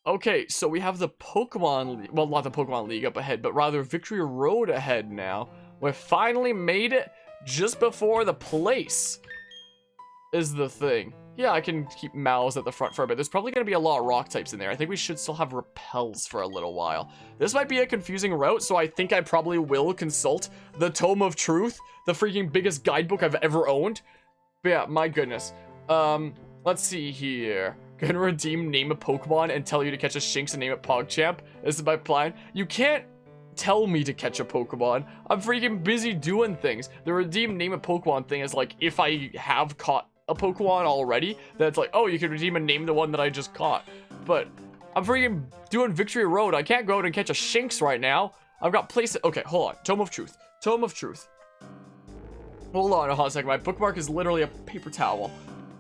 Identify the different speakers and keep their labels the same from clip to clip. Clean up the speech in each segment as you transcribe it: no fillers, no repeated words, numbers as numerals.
Speaker 1: Okay, so we have the Pokemon League, well, not the Pokemon League up ahead, but rather Victory Road ahead now. We finally made it just before the place is the thing. Yeah, I can keep Mouse at the front for a bit. There's probably going to be a lot of rock types in there. I think we should still have repels for a little while. This might be a confusing route, so I think I probably will consult the Tome of Truth, the freaking biggest guidebook I've ever owned. But yeah, my goodness. Let's see here. Gonna redeem name a Pokemon and tell you to catch a Shinx and name it PogChamp. This is my plan. You can't tell me to catch a Pokemon. I'm freaking busy doing things. The redeem name a Pokemon thing is like, if I have caught a Pokemon already, that's like, oh, you can redeem and name the one that I just caught. But I'm freaking doing Victory Road. I can't go out and catch a Shinx right now. I've got places. Okay, hold on. Tome of Truth. Tome of Truth. Hold on a hot second. My bookmark is literally a paper towel.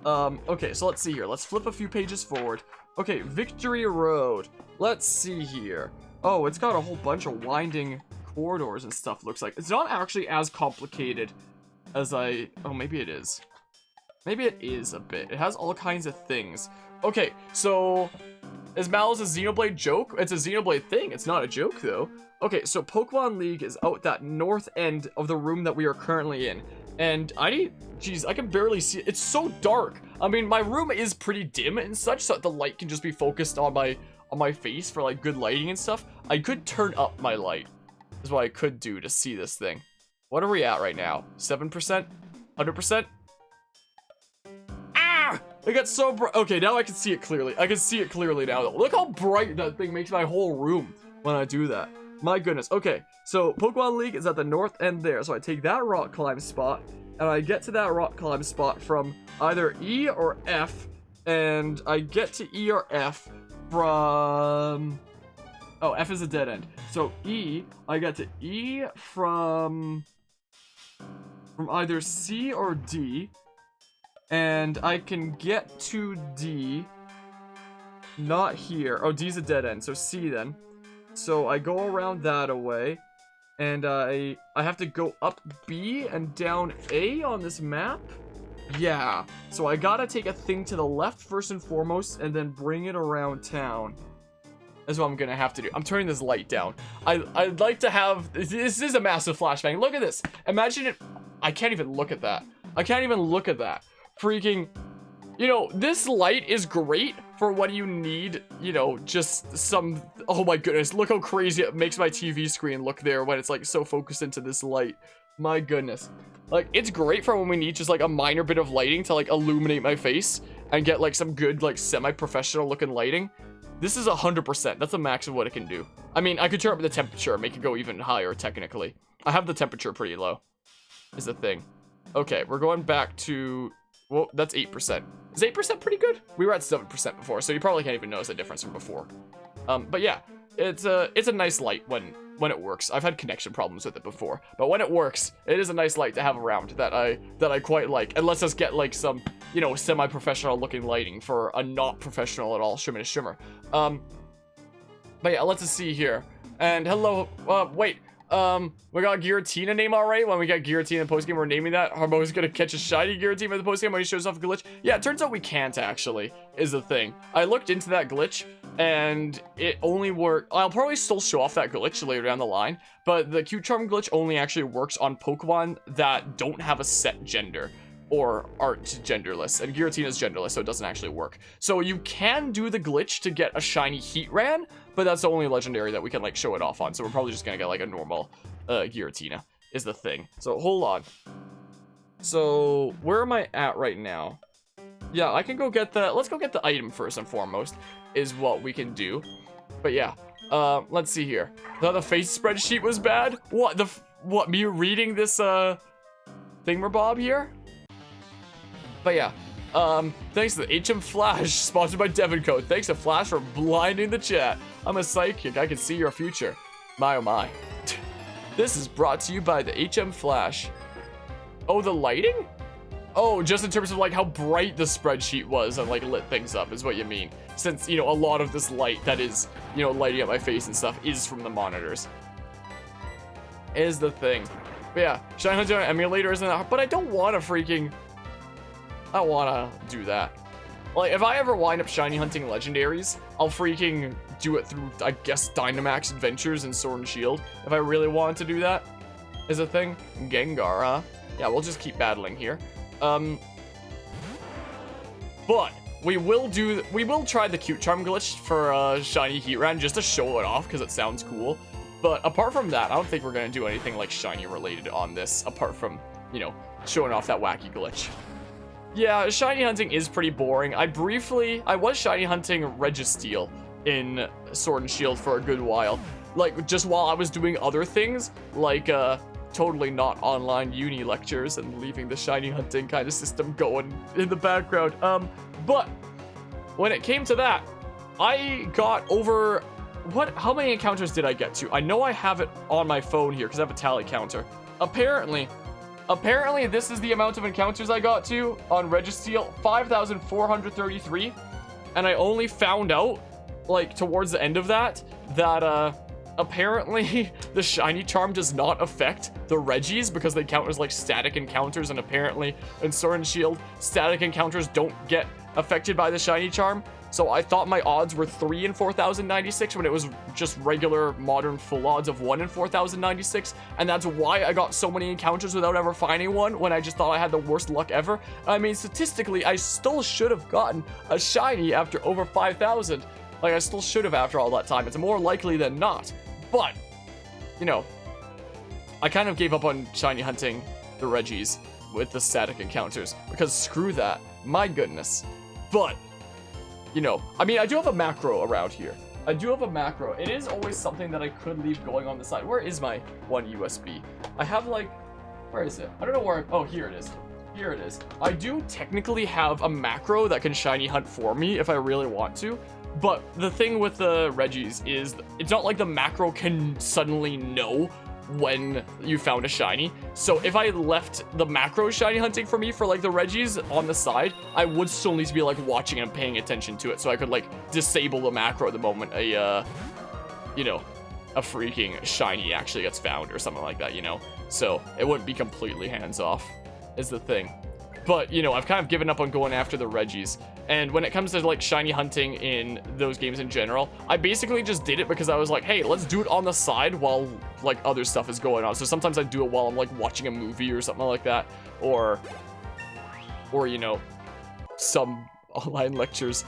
Speaker 1: Okay, so let's see here. Let's flip a few pages forward. Okay, Victory Road. Let's see here. Oh, it's got a whole bunch of winding corridors and stuff, looks like. It's not actually as complicated as oh, maybe it is. Maybe it is a bit. It has all kinds of things. Okay, so is Mal's a Xenoblade joke? It's a Xenoblade thing. It's not a joke, though. Okay, so Pokemon League is out that north end of the room that we are currently in. And geez, I can barely see it. It's so dark. I mean, my room is pretty dim and such, so that the light can just be focused on my face for like good lighting and stuff. I could turn up my light, is what I could do to see this thing. What are we at right now? 7%? 100%? Ah! It got so bright. Okay, now I can see it clearly. I can see it clearly now. Look how bright that thing makes my whole room when I do that. My goodness. Okay, so Pokemon League is at the north end there. So I take that rock climb spot, and I get to that rock climb spot from either E or F, and I get to E or F from... Oh, F is a dead end. So E, I get to E from either C or D, and I can get to D, not here. Oh, D's a dead end, so C then. So I go around that away, and I have to go up B and down A on this map? Yeah, so I gotta take a thing to the left first and foremost, and then bring it around town. That's what I'm gonna have to do. I'm turning this light down. I'd like to have... This is a massive flashbang. Look at this. Imagine it... I can't even look at that. I can't even look at that. Freaking... You know, this light is great for when you need, you know, just some... Oh my goodness, look how crazy it makes my TV screen look there when it's, like, so focused into this light. My goodness. Like, it's great for when we need just, like, a minor bit of lighting to, like, illuminate my face and get, like, some good, like, semi-professional looking lighting. This is 100%. That's the max of what it can do. I mean, I could turn up the temperature and make it go even higher, technically. I have the temperature pretty low, is the thing. Okay, we're going back to... Well, that's 8%. Is 8% pretty good? We were at 7% before, so you probably can't even notice the difference from before. But yeah, it's a nice light when it works. I've had connection problems with it before, but when it works, it is a nice light to have around that I quite like. And lets us get like some, you know, semi-professional looking lighting for a not professional at all shimmer. But yeah, let's see here. And hello, wait. We got Giratina name already. When we got Giratina in the postgame, we're naming that. Harmo's gonna catch a shiny Giratina in the postgame when he shows off a glitch. Yeah, it turns out we can't actually, is the thing. I looked into that glitch, and it only worked. I'll probably still show off that glitch later down the line, but the Q-Charm glitch only actually works on Pokemon that don't have a set gender or aren't genderless, and Giratina is genderless, so it doesn't actually work. So you can do the glitch to get a shiny Heatran, but that's the only legendary that we can like show it off on, so we're probably just gonna get like a normal Giratina is the thing. So hold on. So where am I at right now? Yeah, I can go get let's go get the item first and foremost is what we can do. But yeah, let's see here. Thought the face spreadsheet was bad? What, me reading this thingamabob here? But yeah, thanks to the HM Flash, sponsored by Devon Code. Thanks to Flash for blinding the chat. I'm a psychic, I can see your future. My oh my. This is brought to you by the HM Flash. Oh, the lighting? Oh, just in terms of like how bright the spreadsheet was and like lit things up is what you mean. Since, you know, a lot of this light that is, you know, lighting up my face and stuff is from the monitors. Is the thing. But yeah, Shine Hunter emulator isn't that hard, but I don't want to freaking... I don't want to do that. Like, if I ever wind up shiny hunting legendaries, I'll freaking do it through, I guess, Dynamax Adventures and Sword and Shield. If I really wanted to do that, is a thing. Gengar, huh? Yeah, we'll just keep battling here. But we will try the cute charm glitch for shiny Heatran just to show it off because it sounds cool. But apart from that, I don't think we're gonna do anything like shiny related on this, apart from, you know, showing off that wacky glitch. Yeah, shiny hunting is pretty boring. I was shiny hunting Registeel in Sword and Shield for a good while. Like, just while I was doing other things, like, totally not online uni lectures and leaving the shiny hunting kind of system going in the background. But when it came to that, I got over, how many encounters did I get to? I know I have it on my phone here because I have a tally counter. Apparently this is the amount of encounters I got to on Registeel, 5,433. And I only found out, like, towards the end of that, apparently the shiny charm does not affect the Regis because they count as like static encounters, and apparently in Sword and Shield, static encounters don't get affected by the shiny charm. So I thought my odds were 3 in 4,096 when it was just regular modern full odds of 1 in 4,096, and that's why I got so many encounters without ever finding one when I just thought I had the worst luck ever. I mean, statistically, I still should have gotten a shiny after over 5,000. Like, I still should have after all that time. It's more likely than not. But, you know, I kind of gave up on shiny hunting the Regis with the static encounters because screw that. My goodness. But, you know, I mean, I do have a macro around here. I do have a macro. It is always something that I could leave going on the side. Where is my one USB? I have, like, where is it? I don't know where, oh, here it is. Here it is. I do technically have a macro that can shiny hunt for me if I really want to. But the thing with the Regis is it's not like the macro can suddenly know when you found a shiny. So if I left the macro shiny hunting for me for like the Regis on the side, I would still need to be like watching and paying attention to it. So I could like disable the macro the moment you know, a freaking shiny actually gets found or something like that, you know? So it wouldn't be completely hands off is the thing. But, you know, I've kind of given up on going after the Regis. And when it comes to, like, shiny hunting in those games in general, I basically just did it because I was like, hey, let's do it on the side while, like, other stuff is going on. So sometimes I do it while I'm, like, watching a movie or something like that. Or you know, some online lectures.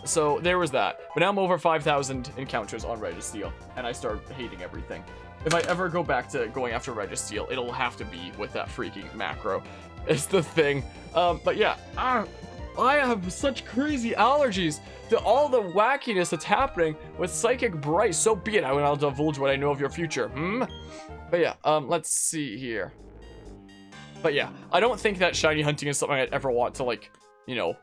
Speaker 1: So there was that. But now I'm over 5,000 encounters on Registeel, and I start hating everything. If I ever go back to going after Registeel, it'll have to be with that freaking macro. It's the thing. But yeah, I have such crazy allergies to all the wackiness that's happening with Psychic Bryce. So be it. I'll divulge what I know of your future. But yeah, let's see here. But yeah, I don't think that shiny hunting is something I'd ever want to, like, you know,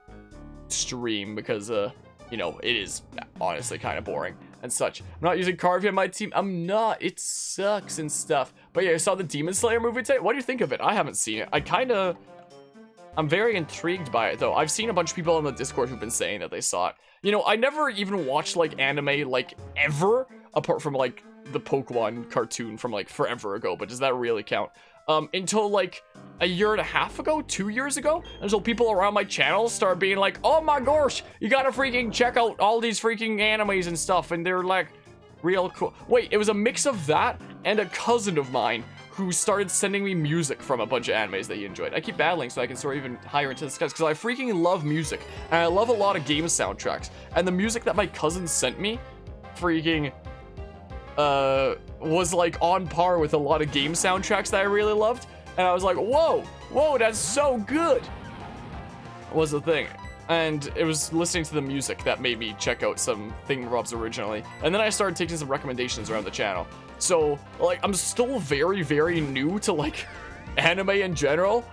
Speaker 1: stream because, you know, it is honestly kind of boring and such. I'm not using Carvey on my team. I'm not. It sucks and stuff. But yeah, I saw the Demon Slayer movie today. What do you think of it? I haven't seen it. I'm very intrigued by it, though. I've seen a bunch of people on the Discord who've been saying that they saw it. You know, I never even watched, like, anime, like, ever, apart from, like, the Pokemon cartoon from, like, forever ago. But does that really count? Until, like, a year and a half ago, 2 years ago, until people around my channel start being like, oh my gosh, you gotta freaking check out all these freaking animes and stuff, and they're, like, real cool. Wait, it was a mix of that and a cousin of mine who started sending me music from a bunch of animes that he enjoyed. I keep battling so I can soar even higher into the skies, because I freaking love music, and I love a lot of game soundtracks, and the music that my cousin sent me, freaking, was like on par with a lot of game soundtracks that I really loved, and I was like, whoa, that's so good, was the thing. And it was listening to the music that made me check out some Thingamabobs originally, and then I started taking some recommendations around the channel. So, like, I'm still very, very new to, like, anime in general.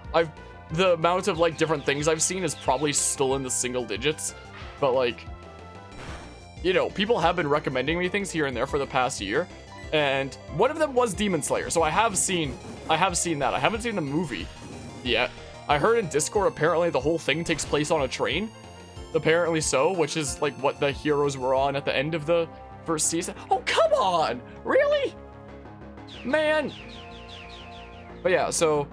Speaker 1: The amount of, like, different things I've seen is probably still in the single digits, but, like, you know, people have been recommending me things here and there for the past year, and one of them was Demon Slayer, so I have seen that. I haven't seen the movie yet. I heard in Discord apparently the whole thing takes place on a train. Apparently so, which is like what the heroes were on at the end of the first season. Oh, come on! Really? Man! But yeah, so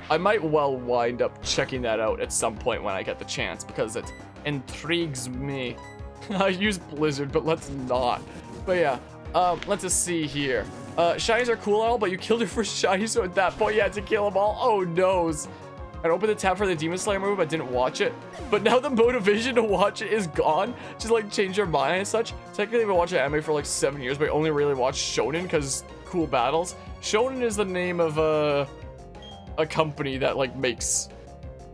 Speaker 1: I might well wind up checking that out at some point when I get the chance, because it intrigues me. I use Blizzard, but let's not. But yeah, let's just see here. Shinies are cool and all, but you killed your first shiny, so at that point you had to kill them all. Oh noes. I opened the tab for the Demon Slayer move, I didn't watch it. But now the motivation to watch it is gone. Just like change your mind and such. Technically I've been watching anime for like 7 years, but I only really watch Shonen because cool battles. Shonen is the name of a company that like makes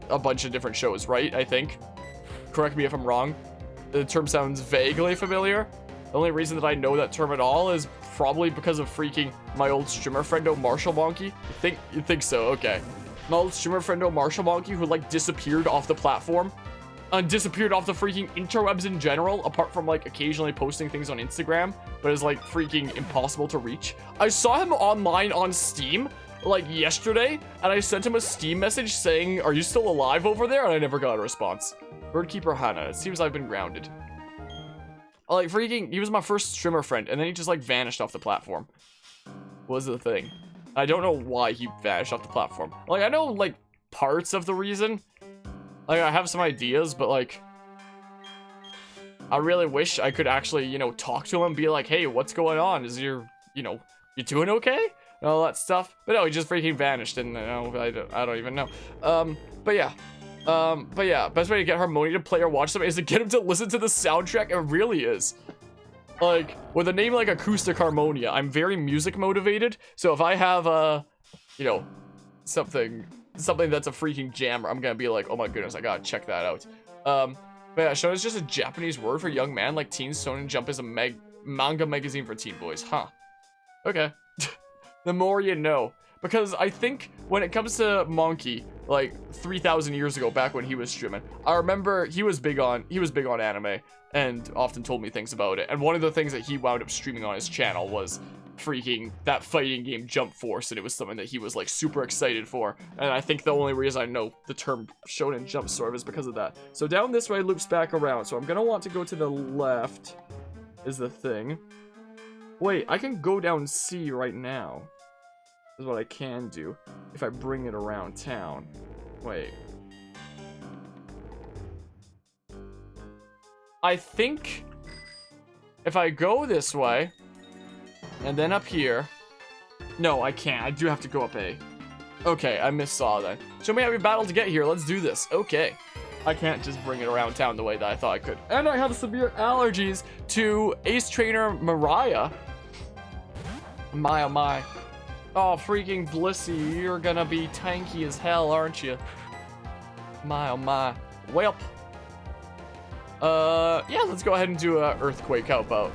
Speaker 1: a bunch of different shows, right? I think. Correct me if I'm wrong. The term sounds vaguely familiar. The only reason that I know that term at all is probably because of freaking my old streamer friendo Marshall Monkey. You think so? Okay. My old streamer friendo Marshall Monkey, who like disappeared off the platform and disappeared off the freaking interwebs in general, apart from like occasionally posting things on Instagram, but is like freaking impossible to reach. I saw him online on Steam like yesterday, and I sent him a Steam message saying, "Are you still alive over there?" And I never got a response. Birdkeeper Hannah, it seems I've been grounded. Like freaking, he was my first streamer friend, and then he just like vanished off the platform. Was the thing. I don't know why he vanished off the platform. Like, I know, like, parts of the reason. Like, I have some ideas, but, like, I really wish I could actually, you know, talk to him and be like, hey, what's going on? Is your, you know, you doing okay? And all that stuff. But no, he just freaking vanished, and, you know, I don't even know. But yeah, best way to get Harmonia to play or watch something is to get him to listen to the soundtrack. It really is. Like, with a name like Acoustic Harmonia, I'm very music motivated, so if I have you know, something that's a freaking jammer, I'm gonna be like, oh my goodness, I gotta check that out. But yeah, shonen is just a Japanese word for young man, like Teen Shonen Jump is a manga magazine for teen boys, huh? Okay. The more you know. Because I think when it comes to Monkey, like 3,000 years ago, back when he was streaming, I remember he was big on anime and often told me things about it. And one of the things that he wound up streaming on his channel was freaking that fighting game Jump Force, and it was something that he was like super excited for. And I think the only reason I know the term Shonen Jump sort of is because of that. So down this way loops back around, so I'm gonna want to go to the left is the thing. Wait, I can go down C right now. Is what I can do if I bring it around town. Wait. I think if I go this way and then up here. No, I can't. I do have to go up A. Okay, I missaw then. Show me how we battled to get here. Let's do this. Okay. I can't just bring it around town the way that I thought I could. And I have severe allergies to Ace Trainer Mariah. My oh my. Oh, freaking Blissey, you're gonna be tanky as hell, aren't you? My, oh my. Welp. Yeah, let's go ahead and do a earthquake. How about?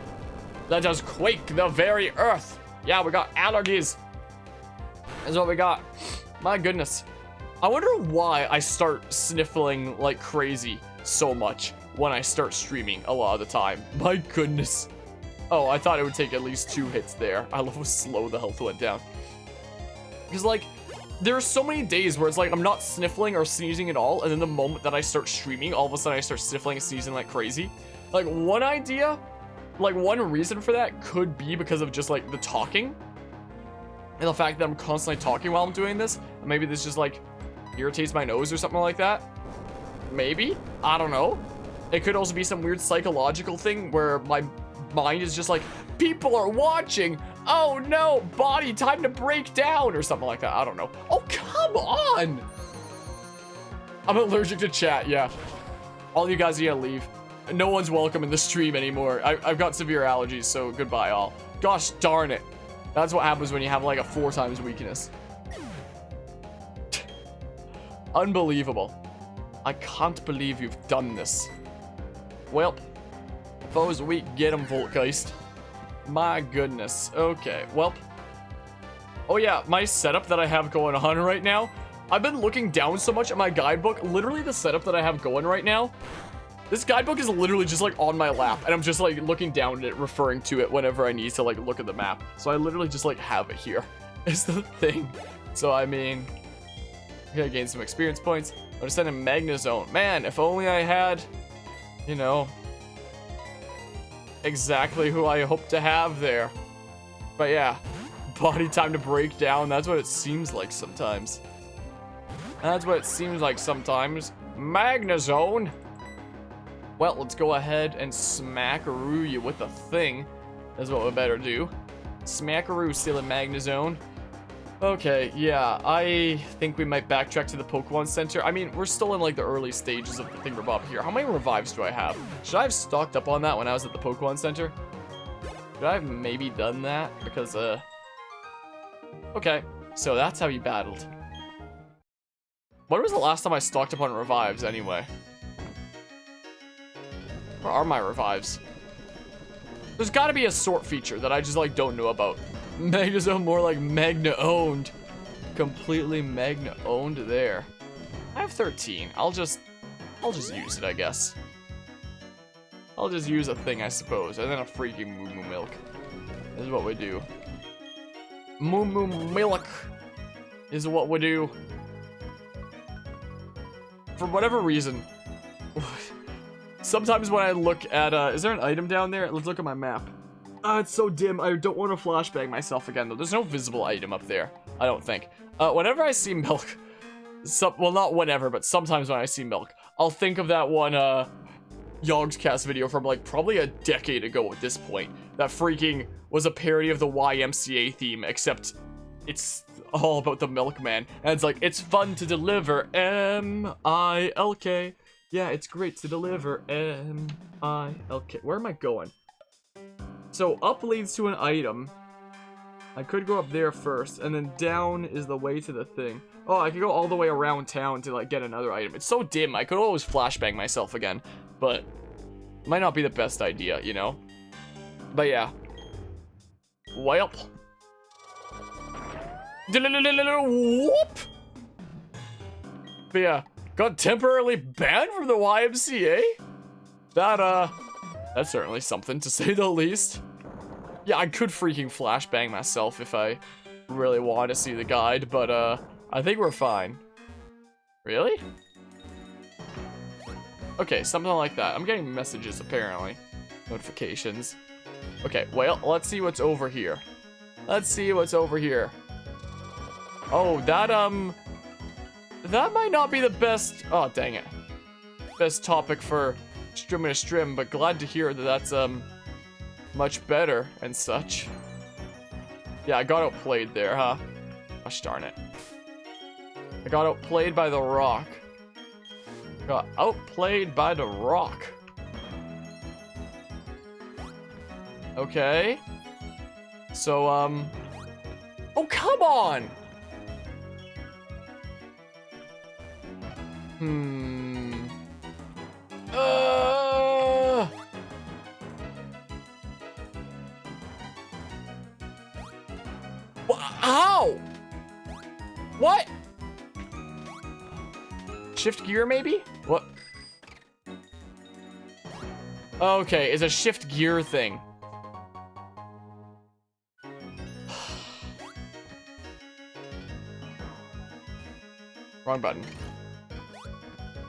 Speaker 1: Let us quake the very earth. Yeah, we got allergies. That's what we got. My goodness. I wonder why I start sniffling like crazy so much when I start streaming a lot of the time. My goodness. Oh, I thought it would take at least 2 hits there. I love how slow the health went down. Because, like, there are so many days where it's like I'm not sniffling or sneezing at all, and then the moment that I start streaming, all of a sudden I start sniffling and sneezing like crazy. Like, one idea, like, one reason for that could be because of just, like, the talking. And the fact that I'm constantly talking while I'm doing this. Maybe this just, like, irritates my nose or something like that. Maybe? I don't know. It could also be some weird psychological thing where my mind is just like, people are watching. Oh no, body, time to break down or something like that. I don't know. Oh, come on. I'm allergic to chat. Yeah. All you guys need to leave. No one's welcome in the stream anymore. I've got severe allergies, so goodbye all. Gosh darn it. That's what happens when you have like a 4 times weakness. Unbelievable. I can't believe you've done this. Well, foes weak, get him, Voltgeist. My goodness. Okay, well. Oh yeah, my setup that I have going on right now. I've been looking down so much at my guidebook. Literally the setup that I have going right now. This guidebook is literally just like on my lap. And I'm just like looking down at it, referring to it whenever I need to like look at the map. So I literally just like have it here. Is the thing. So I mean, I'm gonna gain some experience points. I'm gonna send a Magnezone. Man, if only I had, you know, exactly who I hope to have there. But yeah, body time to break down. That's what it seems like sometimes. That's what it seems like sometimes. Magnezone. Well, let's go ahead and smackaroo you with the thing. That's what we better do. Smackaroo, still in Magnezone. Okay, yeah, I think we might backtrack to the Pokemon Center. I mean, we're still in like the early stages of the thingamabob here. How many revives do I have? Should I have stocked up on that when I was at the Pokemon Center? Should I have maybe done that? Because, okay, so that's how you battled. When was the last time I stocked up on revives anyway? Where are my revives? There's gotta be a sort feature that I just like don't know about. Magnezone more like Magna-owned. Completely Magna-owned there. I have 13. I'll just use it, I guess. I'll just use a thing, I suppose. And then a freaking Moo Milk. This is what we do. Moo Milk is what we do. For whatever reason, sometimes when I look at, is there an item down there? Let's look at my map. It's so dim. I don't want to flashbang myself again, though. There's no visible item up there, I don't think. Whenever I see milk, well, not whenever, but sometimes when I see milk, I'll think of that one, Yogscast video from, like, probably a decade ago at this point. That freaking was a parody of the YMCA theme, except it's all about the milkman. And it's like, it's fun to deliver, M-I-L-K. Yeah, it's great to deliver, M-I-L-K. Where am I going? So up leads to an item. I could go up there first, and then down is the way to the thing. Oh, I could go all the way around town to like get another item. It's so dim, I could always flashbang myself again, but might not be the best idea, you know? But yeah. Welp. Whoop! But yeah, got temporarily banned from the YMCA? That's certainly something, to say the least. Yeah, I could freaking flashbang myself if I really wanted to see the guide, but, I think we're fine. Really? Okay, something like that. I'm getting messages, apparently. Notifications. Okay, well, let's see what's over here. Let's see what's over here. Oh, that might not be the best... Oh, dang it. Best topic for Strim and a Strim, but glad to hear that that's, much better and such. Yeah, I got outplayed there, huh? Gosh darn it. I got outplayed by the rock. Got outplayed by the rock. Okay. So, oh, come on! How? What? Shift gear, maybe? What? Okay, it's a shift gear thing. Wrong button.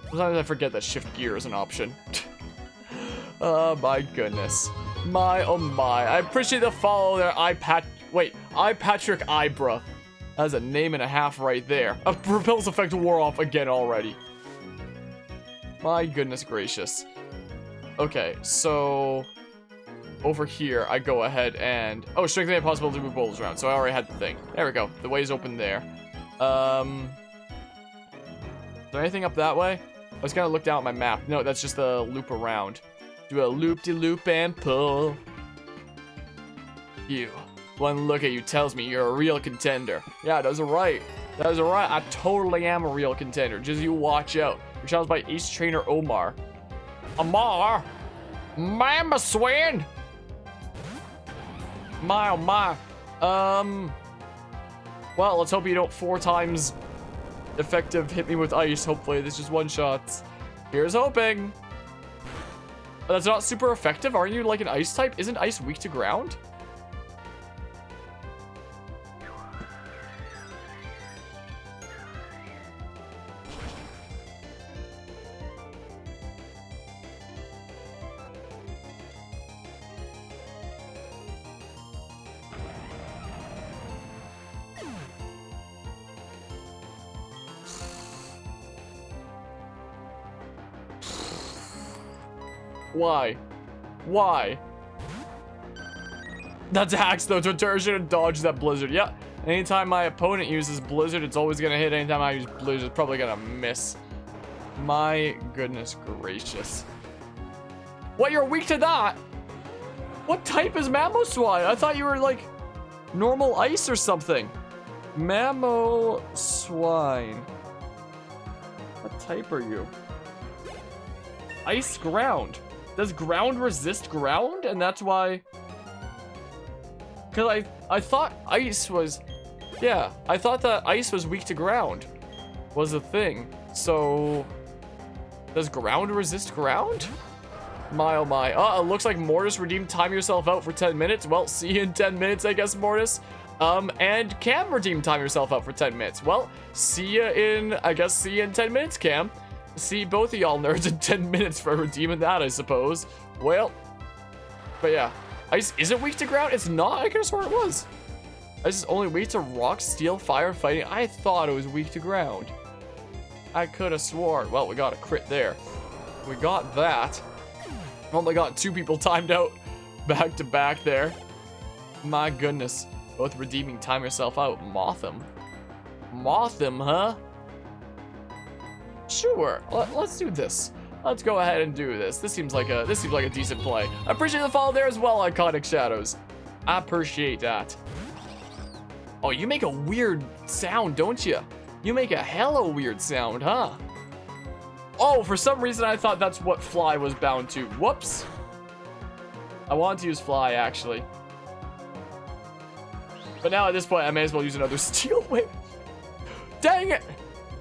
Speaker 1: Sometimes I forget that shift gear is an option. Oh my goodness. My oh my. I appreciate the follow there, iPatrick Ibra. That's a name and a half right there. A repels effect wore off again already. My goodness gracious. Okay, so over here I go ahead and strengthening the possibility to move boulders around. So I already had the thing. There we go. The way's open there. Is there anything up that way? I was gonna look down at my map. No, that's just a loop around. Do a loop-de-loop and pull. You. One look at you tells me you're a real contender. Yeah, that's right. That is right. I totally am a real contender. Just you watch out. You're challenged by Ace Trainer Omar. Omar? Mama Swin! My, oh my. Well, let's hope you don't 4 times effective hit me with ice. Hopefully, this is one shots. Here's hoping. But that's not super effective. Aren't you like an ice type? Isn't ice weak to ground? Why? Why? That's hacks though. Torterra should have dodged that blizzard. Yeah. Anytime my opponent uses blizzard, it's always gonna hit. Anytime I use blizzard, it's probably gonna miss. My goodness gracious. What, you're weak to that? What type is Mamoswine? I thought you were like normal ice or something. Mamoswine. What type are you? Ice ground. Does ground resist ground? And that's why... Because I thought ice was... Yeah, I thought that ice was weak to ground. Was a thing. So... Does ground resist ground? My oh my. It looks like Mortis redeemed time yourself out for 10 minutes. Well, see you in 10 minutes, I guess, Mortis. And Cam redeemed time yourself out for 10 minutes. Well, see you in 10 minutes, Cam. See both of y'all nerds in 10 minutes for redeeming that, I suppose. Well, but yeah. Ice isn't weak to ground? It's not? I could have sworn it was. Ice is only weak to rock, steel, fire, fighting. I thought it was weak to ground. I could have sworn. Well, we got a crit there. We got that. Oh my god, 2 people timed out back to back there. My goodness. Both redeeming time yourself out. Mothim. Mothim, huh? Sure. Let's do this. Let's go ahead and do this. This seems like a decent play. I appreciate the follow there as well, Iconic Shadows. I appreciate that. Oh, you make a weird sound, don't you? You make a hella weird sound, huh? Oh, for some reason I thought that's what fly was bound to. Whoops. I wanted to use fly, actually. But now at this point, I may as well use another steel wave. Dang it!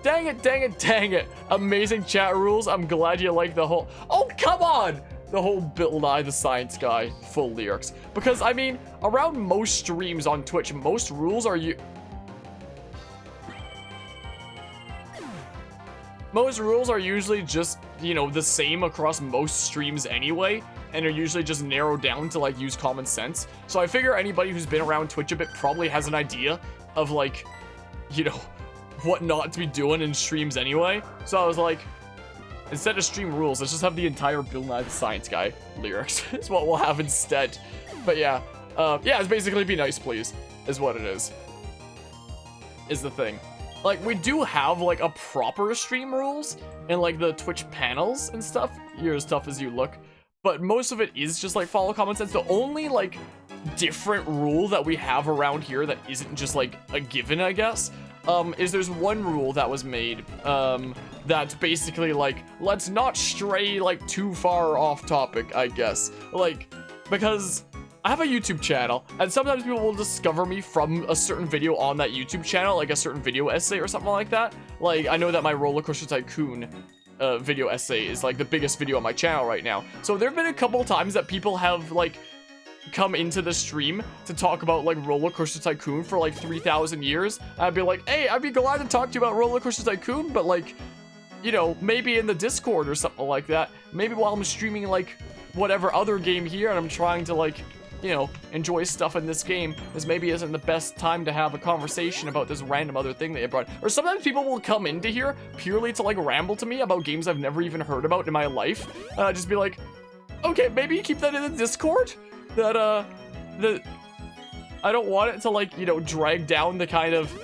Speaker 1: Dang it, dang it, dang it. Amazing chat rules. I'm glad you like the whole... Oh, come on! The whole Bill Nye the Science Guy full lyrics. Because, I mean, around most streams on Twitch, most rules are Most rules are usually just, you know, the same across most streams anyway, and are usually just narrowed down to, like, use common sense. So I figure anybody who's been around Twitch a bit probably has an idea of, like, you know, what not to be doing in streams anyway. So I was like, instead of stream rules, let's just have the entire Bill Nye the Science Guy lyrics is what we'll have instead. But yeah, yeah, it's basically be nice, please, is what it is the thing. Like, we do have, like, a proper stream rules and, like, the Twitch panels and stuff. You're as tough as you look. But most of it is just, like, follow common sense. The only, like, different rule that we have around here that isn't just, like, a given, I guess, is there's one rule that was made, that's basically, like, let's not stray, like, too far off topic, I guess. Like, because... I have a YouTube channel, and sometimes people will discover me from a certain video on that YouTube channel, like a certain video essay or something like that. Like, I know that my Roller Coaster Tycoon video essay is, like, the biggest video on my channel right now. So there have been a couple times that people have, like, come into the stream to talk about, like, Roller Coaster Tycoon for, like, 3,000 years. I'd be like, hey, I'd be glad to talk to you about Roller Coaster Tycoon, but, like, you know, maybe in the Discord or something like that. Maybe while I'm streaming, like, whatever other game here, and I'm trying to, like... you know, enjoy stuff in this game, this maybe isn't the best time to have a conversation about this random other thing that you brought. Or sometimes people will come into here purely to, like, ramble to me about games I've never even heard about in my life. And I'd just be like, okay, maybe keep that in the Discord? That, I don't want it to, like, you know, drag down the kind of,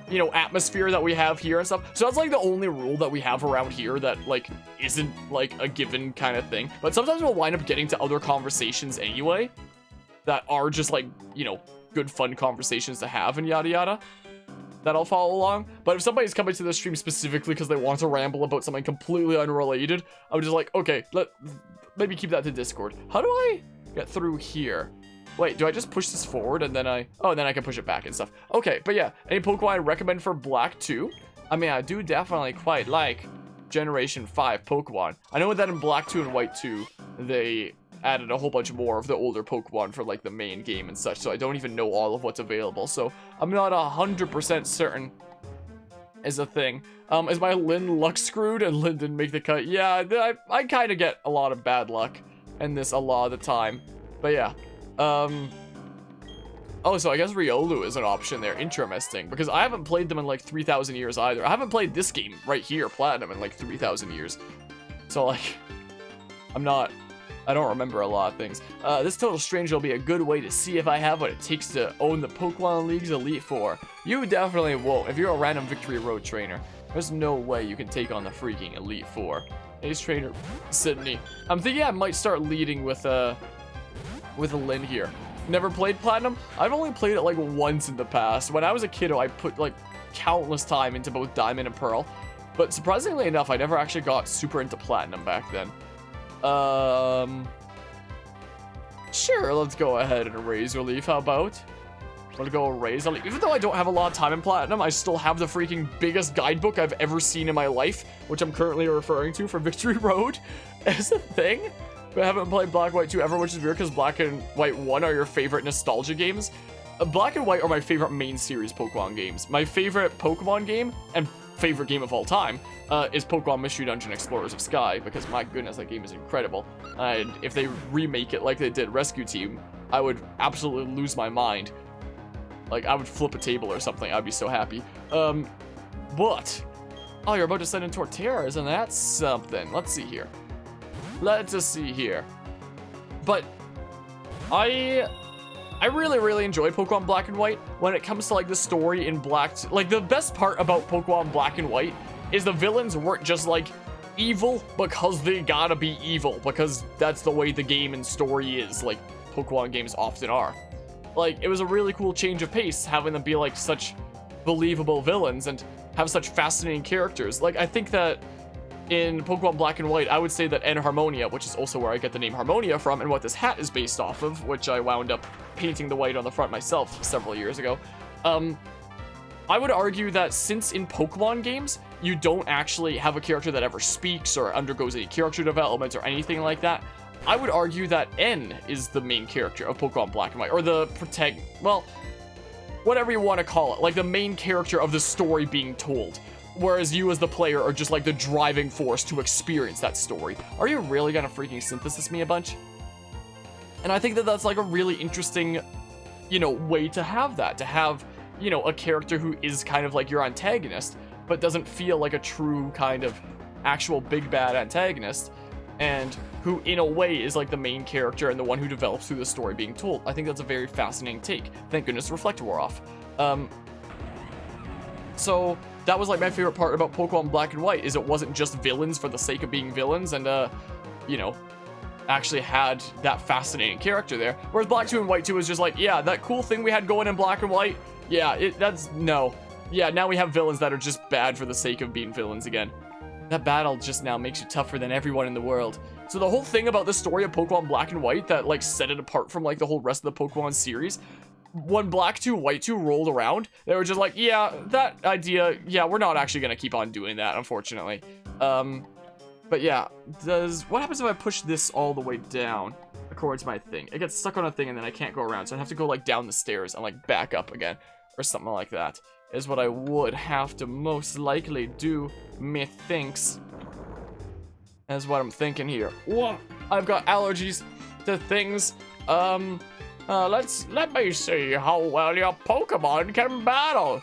Speaker 1: you know, atmosphere that we have here and stuff. So that's, like, the only rule that we have around here that, like, isn't, like, a given kind of thing. But sometimes we'll wind up getting to other conversations anyway that are just, like, you know, good fun conversations to have and yada yada, that I'll follow along. But if somebody's coming to the stream specifically because they want to ramble about something completely unrelated, I'm just like, okay, maybe keep that to Discord. How do I get through here? Wait, do I just push this forward and then and then I can push it back and stuff. Okay, but yeah, any Pokemon I recommend for Black 2? I mean, I do definitely quite like Generation 5 Pokemon. I know that in Black 2 and White 2, they added a whole bunch more of the older Pokemon for, like, the main game and such, so I don't even know all of what's available, so I'm not 100% certain is a thing. Is my Lynn luck screwed and Lynn didn't make the cut? Yeah, I kind of get a lot of bad luck in this a lot of the time, but yeah. Oh, so I guess Riolu is an option there. Interesting, because I haven't played them in, like, 3,000 years either. I haven't played this game right here, Platinum, in, like, 3,000 years. So, like, I'm not I don't remember a lot of things. This Total Stranger will be a good way to see if I have what it takes to own the Pokemon League's Elite Four. You definitely won't if you're a random Victory Road trainer. There's no way you can take on the freaking Elite Four. Ace Trainer, Sydney. I'm thinking I might start leading with a Lyn here. Never played Platinum? I've only played it like once in the past. When I was a kiddo, I put like countless time into both Diamond and Pearl. But surprisingly enough, I never actually got super into Platinum back then. Sure, let's go ahead and Razor Leaf, how about? Let's go Razor Leaf. Even though I don't have a lot of time in Platinum, I still have the freaking biggest guidebook I've ever seen in my life, which I'm currently referring to for Victory Road as a thing. But I haven't played Black White 2 ever, which is weird because Black and White 1 are your favorite nostalgia games. Black and White are my favorite main series Pokemon games. My favorite Pokemon game, and favorite game of all time, is Pokemon Mystery Dungeon Explorers of Sky, because my goodness, that game is incredible. And if they remake it like they did Rescue Team, I would absolutely lose my mind. Like, I would flip a table or something. I'd be so happy. But, oh, you're about to send in Torterra, isn't that something? Let's see here. Let's just see here. But I really enjoyed Pokemon Black and White when it comes to like the story in like the best part about Pokemon Black and White is the villains weren't just like evil because they gotta be evil, because that's the way the game and story is, like Pokemon games often are. Like, it was a really cool change of pace having them be like such believable villains and have such fascinating characters. Like, I think that in Pokemon Black and White, I would say that Harmonia, which is also where I get the name Harmonia from and what this hat is based off of, which I wound up painting the white on the front myself several years ago. I would argue that since in Pokemon games, you don't actually have a character that ever speaks or undergoes any character development or anything like that, I would argue that N is the main character of Pokemon Black and White, or the well, whatever you want to call it, like the main character of the story being told. Whereas you as the player are just like the driving force to experience that story. Are you really gonna freaking synthesis me a bunch? And I think that that's like a really interesting, you know, way to have that. To have, you know, a character who is kind of like your antagonist, but doesn't feel like a true kind of actual big bad antagonist. And who in a way is like the main character and the one who develops through the story being told. I think that's a very fascinating take. Thank goodness Reflector wore off. So that was like my favorite part about Pokemon Black and White, is it wasn't just villains for the sake of being villains, and you know, actually had that fascinating character there. Whereas Black 2 and White 2 was just like, yeah, that cool thing we had going in Black and White, yeah, yeah, now we have villains that are just bad for the sake of being villains again. That battle just now makes you tougher than everyone in the world. So the whole thing about the story of Pokemon Black and White that like set it apart from like the whole rest of the Pokemon series, when Black 2, White 2 rolled around, they were just like, yeah, that idea, yeah, we're not actually gonna keep on doing that, unfortunately. But yeah, what happens if I push this all the way down according to my thing? It gets stuck on a thing and then I can't go around, so I have to go like down the stairs and like back up again, or something like that, is what I would have to most likely do, methinks. That's what I'm thinking here. Whoa, I've got allergies to things. Let me see how well your Pokemon can battle.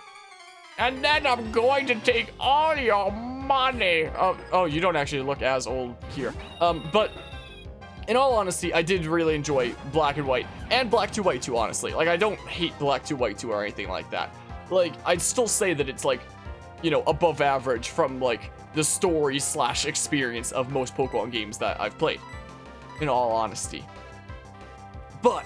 Speaker 1: And then I'm going to take all your money. Oh, you don't actually look as old here. But in all honesty, I did really enjoy Black and White, and Black 2, White 2, honestly. Like, I don't hate Black 2, White 2 or anything like that. Like, I'd still say that it's like, you know, above average from like the story / experience of most Pokemon games that I've played, in all honesty. But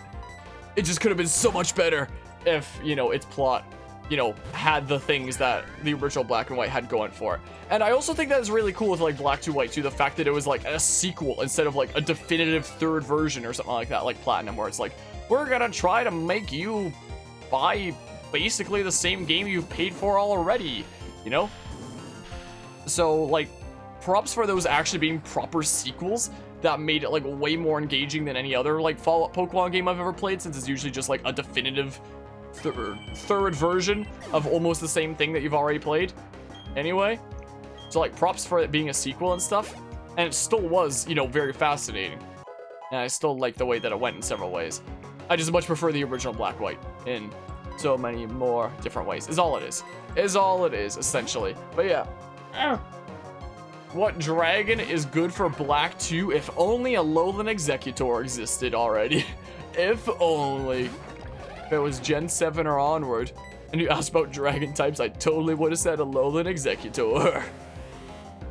Speaker 1: it just could have been so much better if, you know, its plot, you know, had the things that the original Black and White had going for it. And I also think that is really cool with like Black 2, White 2, the fact that it was like a sequel instead of like a definitive third version or something like that, like Platinum, where it's like, we're gonna try to make you buy basically the same game you've paid for already, you know? So like, props for those actually being proper sequels that made it like way more engaging than any other like follow-up Pokemon game I've ever played, since it's usually just like a definitive third version of almost the same thing that you've already played anyway. So like, props for it being a sequel and stuff, and it still was, you know, very fascinating, and I still like the way that it went in several ways. I just much prefer the original Black White in so many more different ways, is all it is essentially. But yeah, What dragon is good for black too? If only a Alolan Executor existed already. If only. If it was Gen 7 or onward, and you asked about dragon types, I totally would have said a Alolan Executor.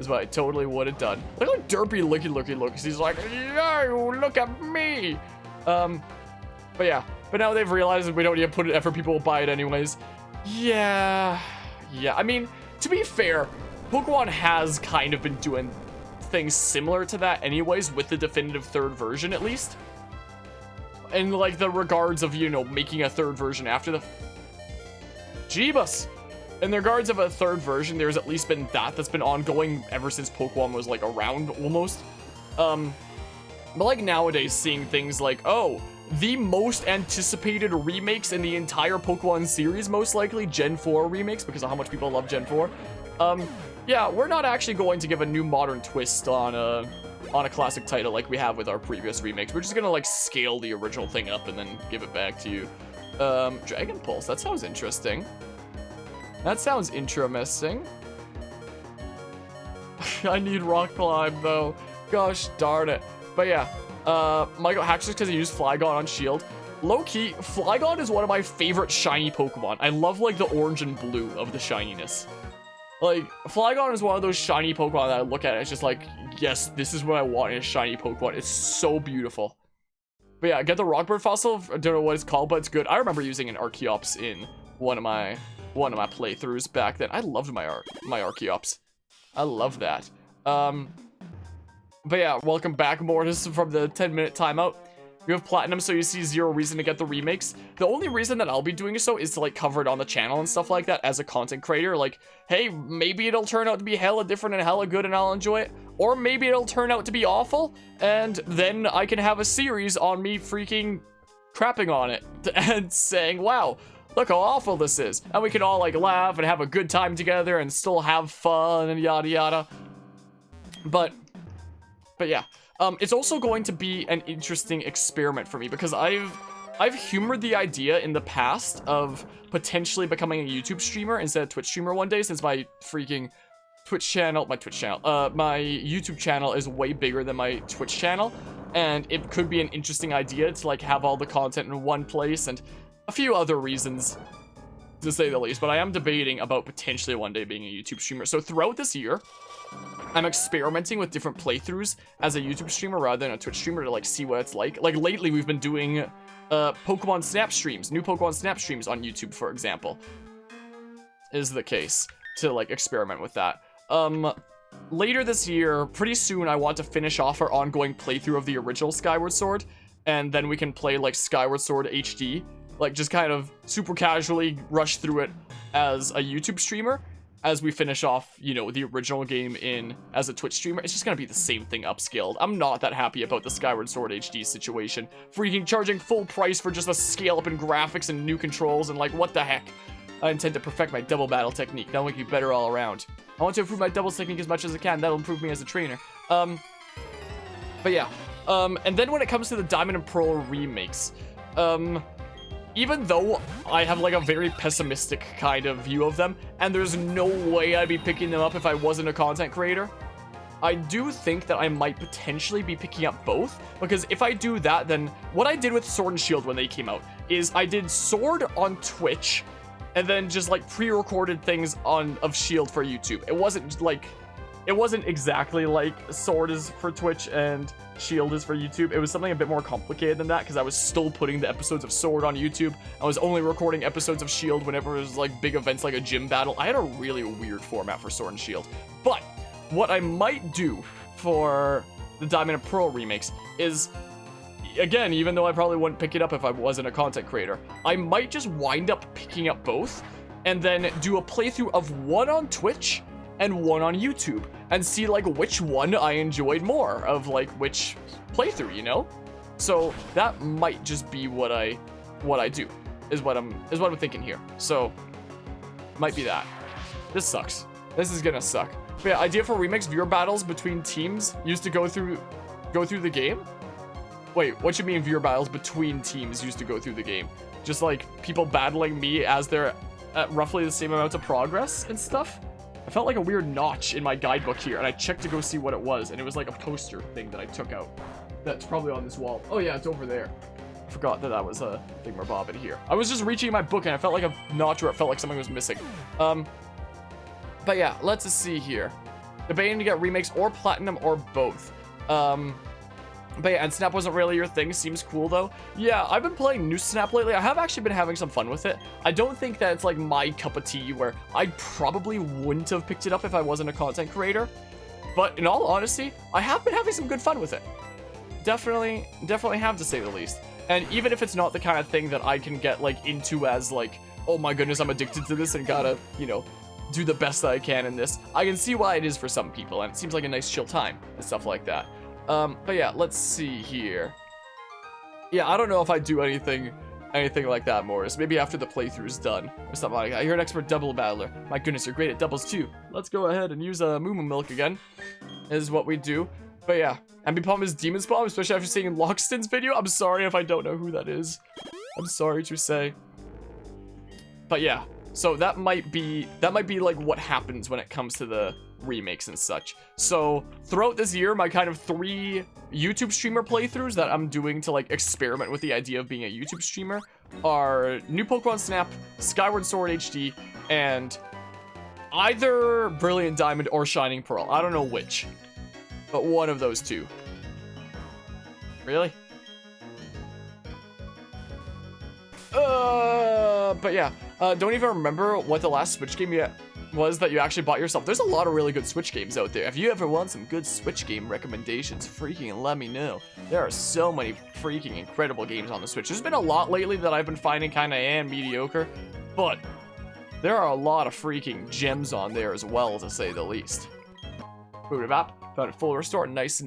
Speaker 1: Is what I totally would have done. Look how derpy looky looks. He's like, yo, look at me. But yeah. But now they've realized that we don't need to put it effort. People will buy it anyways. Yeah. I mean, to be fair, Pokemon has kind of been doing things similar to that anyways, with the definitive third version at least. In like the regards of, you know, making a third version after the... Jeebus! In the regards of a third version, there's at least been that's been ongoing ever since Pokemon was like around almost. But like nowadays, seeing things like, oh, the most anticipated remakes in the entire Pokemon series, most likely Gen 4 remakes, because of how much people love Gen 4. Yeah, we're not actually going to give a new modern twist on a classic title like we have with our previous remakes. We're just gonna like scale the original thing up and then give it back to you. Dragon Pulse, that sounds interesting. That sounds interesting. I need Rock Climb though. Gosh darn it. But yeah, Michael hacks just because he used Flygon on Shield. Low-key, Flygon is one of my favorite shiny Pokemon. I love like the orange and blue of the shininess. Like, Flygon is one of those shiny Pokemon that I look at, it's just like, yes, this is what I want in a shiny Pokemon. It's so beautiful. But yeah, get the Rockbird Fossil. I don't know what it's called, but it's good. I remember using an Archeops in one of my playthroughs back then. I loved my Archeops. I love that. But yeah, welcome back, Mortis, from the 10-minute timeout. You have Platinum, so you see zero reason to get the remakes. The only reason that I'll be doing so is to, like, cover it on the channel and stuff like that as a content creator. Like, hey, maybe it'll turn out to be hella different and hella good and I'll enjoy it. Or maybe it'll turn out to be awful, and then I can have a series on me freaking crapping on it and saying, wow, look how awful this is. And we can all, like, laugh and have a good time together and still have fun and yada yada. But yeah. It's also going to be an interesting experiment for me because I've humored the idea in the past of potentially becoming a YouTube streamer instead of Twitch streamer one day, since my freaking my YouTube channel is way bigger than my Twitch channel, and it could be an interesting idea to like have all the content in one place and a few other reasons, to say the least. But I am debating about potentially one day being a YouTube streamer. So throughout this year, I'm experimenting with different playthroughs as a YouTube streamer rather than a Twitch streamer to like see what it's like. Like lately we've been doing Pokemon Snap streams, new Pokemon Snap streams on YouTube, for example, is the case to like experiment with that. Later this year, pretty soon, I want to finish off our ongoing playthrough of the original Skyward Sword, and then we can play like Skyward Sword HD, like just kind of super casually rush through it as a YouTube streamer. As we finish off, you know, the original game as a Twitch streamer. It's just gonna be the same thing upscaled. I'm not that happy about the Skyward Sword HD situation. Freaking charging full price for just a scale up in graphics and new controls and like, what the heck? I intend to perfect my double battle technique. That'll make me better all around. I want to improve my doubles technique as much as I can. That'll improve me as a trainer. But yeah. And then when it comes to the Diamond and Pearl remakes, even though I have like a very pessimistic kind of view of them, and there's no way I'd be picking them up if I wasn't a content creator, I do think that I might potentially be picking up both, because if I do that, then what I did with Sword and Shield when they came out is I did Sword on Twitch and then just like pre-recorded things of Shield for YouTube. It wasn't exactly like Sword is for Twitch and Shield is for YouTube. It was something a bit more complicated than that, because I was still putting the episodes of Sword on YouTube. I was only recording episodes of Shield whenever it was like big events like a gym battle. I had a really weird format for Sword and Shield. But what I might do for the Diamond and Pearl remakes is, again, even though I probably wouldn't pick it up if I wasn't a content creator, I might just wind up picking up both and then do a playthrough of one on Twitch and one on YouTube, and see like which one I enjoyed more of, like which playthrough, you know? So that might just be what I do, is what I'm thinking here. So might be that. This sucks. This is gonna suck. But yeah, idea for remix: viewer battles between teams used to go through the game. Wait, what you mean viewer battles between teams used to go through the game? Just like people battling me as they're at roughly the same amount of progress and stuff? I felt like a weird notch in my guidebook here, and I checked to go see what it was, and it was like a poster thing that I took out. That's probably on this wall. Oh yeah, it's over there. I forgot that that was a thingamabob in here. I was just reaching in my book, and I felt like a notch where it felt like something was missing. But yeah, let's see here. Debating to get remakes or platinum or both. But yeah, and Snap wasn't really your thing. Seems cool though. Yeah, I've been playing new Snap lately. I have actually been having some fun with it. I don't think that it's like my cup of tea where I probably wouldn't have picked it up if I wasn't a content creator. But in all honesty, I have been having some good fun with it. Definitely have to say the least. And even if it's not the kind of thing that I can get like into as like, oh my goodness, I'm addicted to this and gotta, you know, do the best that I can in this. I can see why it is for some people, and it seems like a nice chill time and stuff like that. But yeah, let's see here. Yeah, I don't know if I do anything like that, Morris. Maybe after the playthrough's done or something like that. You're an expert double battler. My goodness, you're great at doubles too. Let's go ahead and use Moo Milk again, is what we do. But yeah, Ambipom is Demon Spawn, especially after seeing Lockston's video. I'm sorry if I don't know who that is. I'm sorry to say. But yeah, so that might be like what happens when it comes to the remakes and such. So throughout this year, my kind of 3 YouTube streamer playthroughs that I'm doing to like experiment with the idea of being a YouTube streamer are New Pokemon Snap, Skyward Sword HD, and either Brilliant Diamond or Shining Pearl. I don't know which, but one of those 2. Really? But yeah, don't even remember what the last Switch game was that you actually bought yourself. There's a lot of really good Switch games out there. If you ever want some good Switch game recommendations, freaking let me know. There are so many freaking incredible games on the Switch. There's been a lot lately that I've been finding kind of mediocre, but there are a lot of freaking gems on there as well, to say the least. Boot up, found a full restore, nice.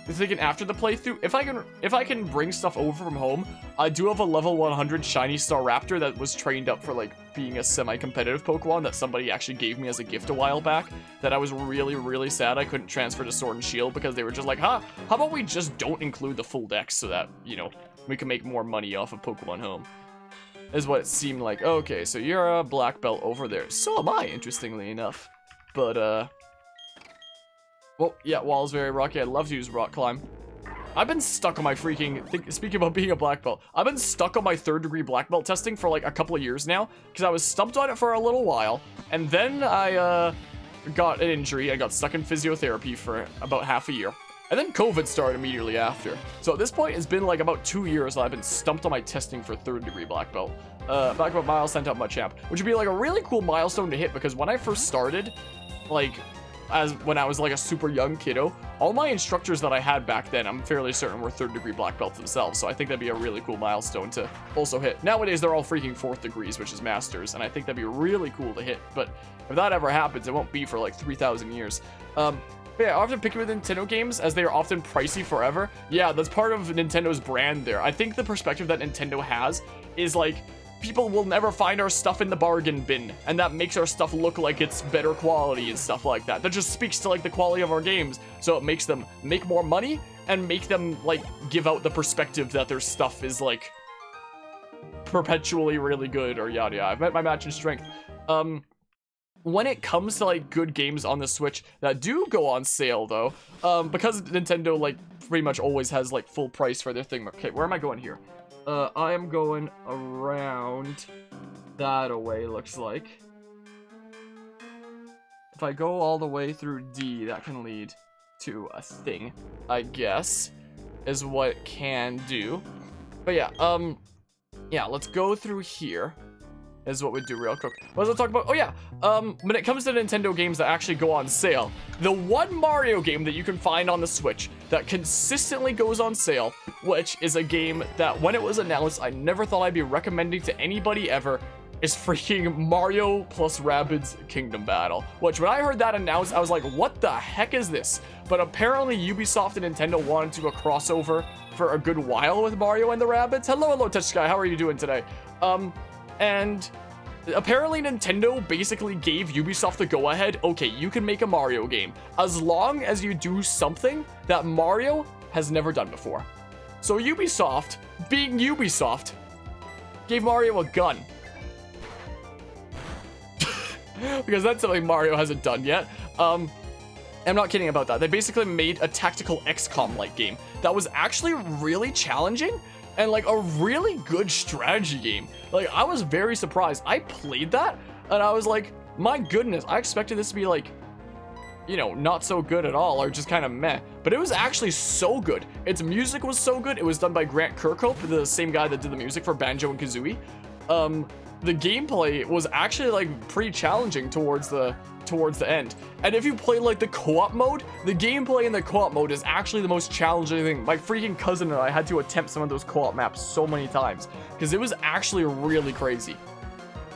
Speaker 1: You're thinking after the playthrough, if I can bring stuff over from home, I do have a level 100 shiny Staraptor that was trained up for like being a semi-competitive Pokemon that somebody actually gave me as a gift a while back, that I was really sad I couldn't transfer to Sword and Shield because they were just like, huh, how about we just don't include the full dex so that, you know, we can make more money off of Pokemon Home, is what it seemed like. Okay, so you're a black belt over there. So am I, interestingly enough. But, well, yeah, wall is very rocky. I'd love to use rock climb. I've been stuck on my freaking, speaking about being a black belt, I've been stuck on my 3rd degree black belt testing for like a couple of years now, because I was stumped on it for a little while, and then I got an injury. I got stuck in physiotherapy for about half a year, and then COVID started immediately after. So at this point, it's been like about 2 years that I've been stumped on my testing for 3rd degree black belt. Black belt mile sent out my champ, which would be like a really cool milestone to hit, because when I first started, like, when I was like a super young kiddo, all my instructors that I had back then, I'm fairly certain were 3rd degree black belts themselves, so I think that'd be a really cool milestone to also hit. Nowadays, they're all freaking 4th degrees, which is masters, and I think that'd be really cool to hit, but if that ever happens, it won't be for like 3,000 years. But yeah, often picky with Nintendo games, as they are often pricey forever. Yeah, that's part of Nintendo's brand there. I think the perspective that Nintendo has is like, people will never find our stuff in the bargain bin, and that makes our stuff look like it's better quality and stuff like that. That just speaks to like the quality of our games, so it makes them make more money and make them like give out the perspective that their stuff is like perpetually really good or yada yada. I've met my match in strength. When it comes to like good games on the Switch that do go on sale though, because Nintendo like pretty much always has like full price for their thing. Okay, where am I going here? I am going around that away, looks like. If I go all the way through D, that can lead to a thing, I guess, is what it can do. But yeah, yeah, let's go through here, is what we do real quick. What was I talking about? Oh yeah, when it comes to Nintendo games that actually go on sale, the one Mario game that you can find on the Switch that consistently goes on sale, which is a game that when it was announced, I never thought I'd be recommending to anybody ever, is freaking Mario plus Rabbids Kingdom Battle. Which when I heard that announced, I was like, what the heck is this? But apparently Ubisoft and Nintendo wanted to do a crossover for a good while with Mario and the Rabbids. Hello, Touch Sky, how are you doing today? And apparently Nintendo basically gave Ubisoft the go-ahead. Okay, you can make a Mario game as long as you do something that Mario has never done before. So Ubisoft, being Ubisoft, gave Mario a gun. because that's something Mario hasn't done yet. I'm not kidding about that. They basically made a tactical XCOM-like game that was actually really challenging and like a really good strategy game. Like, I was very surprised. I played that and I was like, my goodness, I expected this to be like, you know, not so good at all, or just kind of meh. But it was actually so good. Its music was so good. It was done by Grant Kirkhope, the same guy that did the music for Banjo and Kazooie. The gameplay was actually like pretty challenging towards the end. And if you play like the co-op mode, the gameplay in the co-op mode is actually the most challenging thing. My freaking cousin and I had to attempt some of those co-op maps so many times because it was actually really crazy.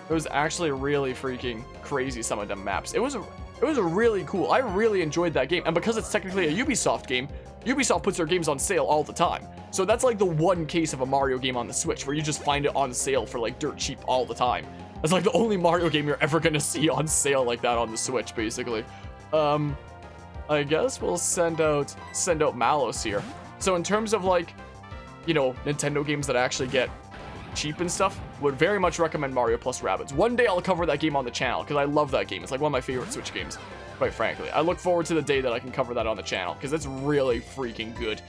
Speaker 1: It was actually really freaking crazy, some of them maps. It was really cool. I really enjoyed that game. And because it's technically a Ubisoft game, Ubisoft puts their games on sale all the time. So that's like the one case of a Mario game on the Switch where you just find it on sale for like dirt cheap all the time. It's like the only Mario game you're ever gonna see on sale like that on the Switch, basically. I guess we'll send out Malos here. So in terms of like, you know, Nintendo games that actually get cheap and stuff, would very much recommend Mario plus Rabbids. One day I'll cover that game on the channel because I love that game. It's like one of my favorite Switch games, quite frankly. I look forward to the day that I can cover that on the channel because it's really freaking good,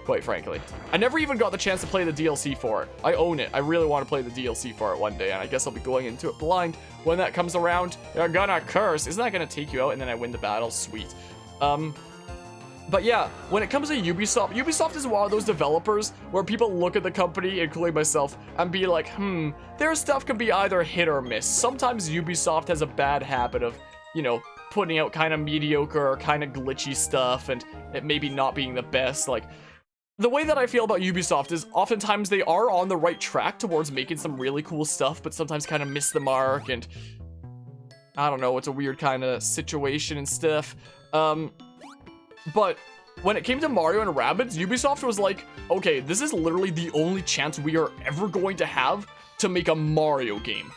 Speaker 1: quite frankly. I never even got the chance to play the DLC for it. I own it. I really want to play the DLC for it one day, and I guess I'll be going into it blind when that comes around. You're gonna curse. Isn't that gonna take you out and then I win the battle? Sweet. But yeah, when it comes to Ubisoft is one of those developers where people look at the company, including myself, and be like, their stuff can be either hit or miss. Sometimes Ubisoft has a bad habit of, you know, putting out kind of mediocre or kind of glitchy stuff and it maybe not being the best. Like, the way that I feel about Ubisoft is oftentimes they are on the right track towards making some really cool stuff, but sometimes kind of miss the mark and I don't know, it's a weird kind of situation and stuff. But when it came to Mario and Rabbids, Ubisoft was like, okay, this is literally the only chance we are ever going to have to make a Mario game.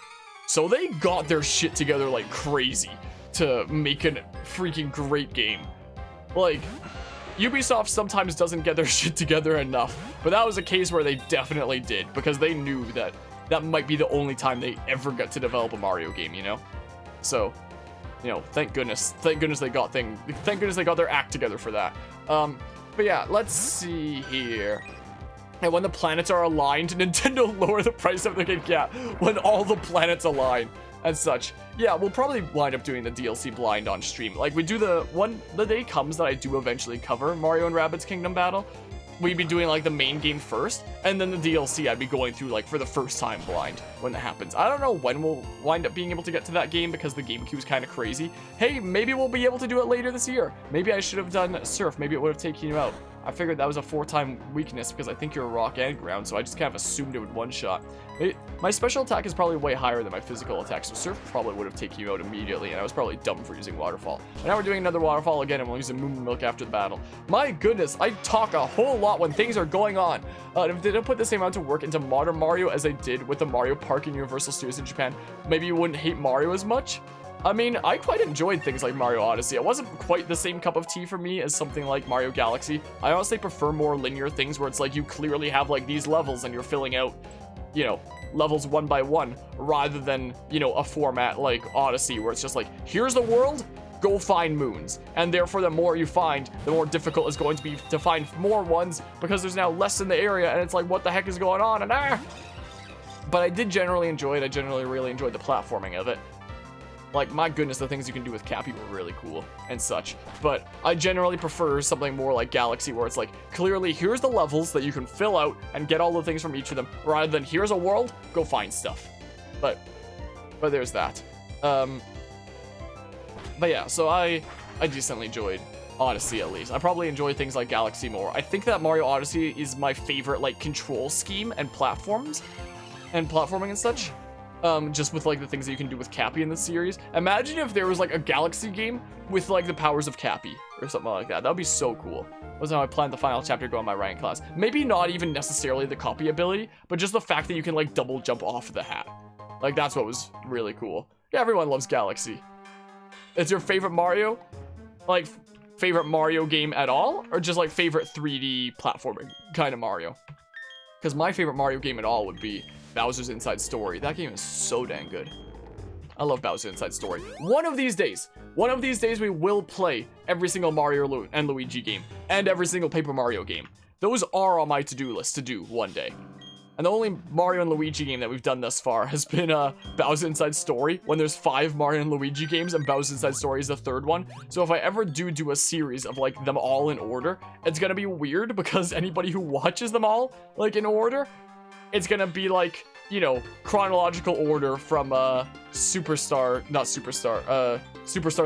Speaker 1: So they got their shit together like crazy to make a freaking great game. Like, Ubisoft sometimes doesn't get their shit together enough, but that was a case where they definitely did, because they knew that that might be the only time they ever get to develop a Mario game, you know? So, you know, thank goodness they got their act together for that. But yeah, let's see here. And when the planets are aligned, Nintendo lower the price of the game. Yeah, when all the planets align and such. Yeah, we'll probably wind up doing the DLC blind on stream. Like, we do the day comes that I do eventually cover Mario and Rabbids Kingdom Battle. We'd be doing like the main game first, and then the DLC I'd be going through like for the first time blind when that happens. I don't know when we'll wind up being able to get to that game because the GameCube is kind of crazy. Hey, maybe we'll be able to do it later this year. Maybe I should have done Surf. Maybe it would have taken you out. I figured that was a 4-time weakness because I think you're rock and ground, so I just kind of assumed it would one-shot. My special attack is probably way higher than my physical attack, so Surf probably would have taken you out immediately, and I was probably dumb for using Waterfall. And now we're doing another Waterfall again, and we'll use a Moo Milk after the battle. My goodness, I talk a whole lot when things are going on. If they didn't put the same amount of work into modern Mario as they did with the Mario Park in Universal Studios in Japan, maybe you wouldn't hate Mario as much. I mean, I quite enjoyed things like Mario Odyssey. It wasn't quite the same cup of tea for me as something like Mario Galaxy. I honestly prefer more linear things where it's like you clearly have like these levels and you're filling out, you know, levels one by one, rather than, you know, a format like Odyssey where it's just like, here's the world, go find moons. And therefore, the more you find, the more difficult it's going to be to find more ones because there's now less in the area and it's like, what the heck is going on? And But I did generally enjoy it. I generally really enjoyed the platforming of it. Like, my goodness, the things you can do with Cappy were really cool and such. But I generally prefer something more like Galaxy, where it's like, clearly, here's the levels that you can fill out and get all the things from each of them, rather than here's a world, go find stuff. But there's that. But yeah, so I decently enjoyed Odyssey, at least. I probably enjoy things like Galaxy more. I think that Mario Odyssey is my favorite, like, control scheme and platforming and such. Just with like the things that you can do with Cappy in the series. Imagine if there was like a Galaxy game with like the powers of Cappy or something like that. That would be so cool. Was how I planned the final chapter to go in my rank class. Maybe not even necessarily the copy ability, but just the fact that you can like double jump off the hat. Like, that's what was really cool. Yeah, everyone loves Galaxy. It's your favorite Mario? Like, favorite Mario game at all? Or just like favorite 3D platforming kind of Mario? Because my favorite Mario game at all would be Bowser's Inside Story. That game is so dang good. I love Bowser Inside Story. One of these days we will play every single Mario and Luigi game and every single Paper Mario game. Those are on my to-do list to do one day. And the only Mario and Luigi game that we've done thus far has been Bowser Inside Story, when there's 5 Mario and Luigi games and Bowser Inside Story is the 3rd one. So if I ever do a series of like them all in order, it's gonna be weird because anybody who watches them all like in order, it's gonna be like, you know, chronological order from Superstar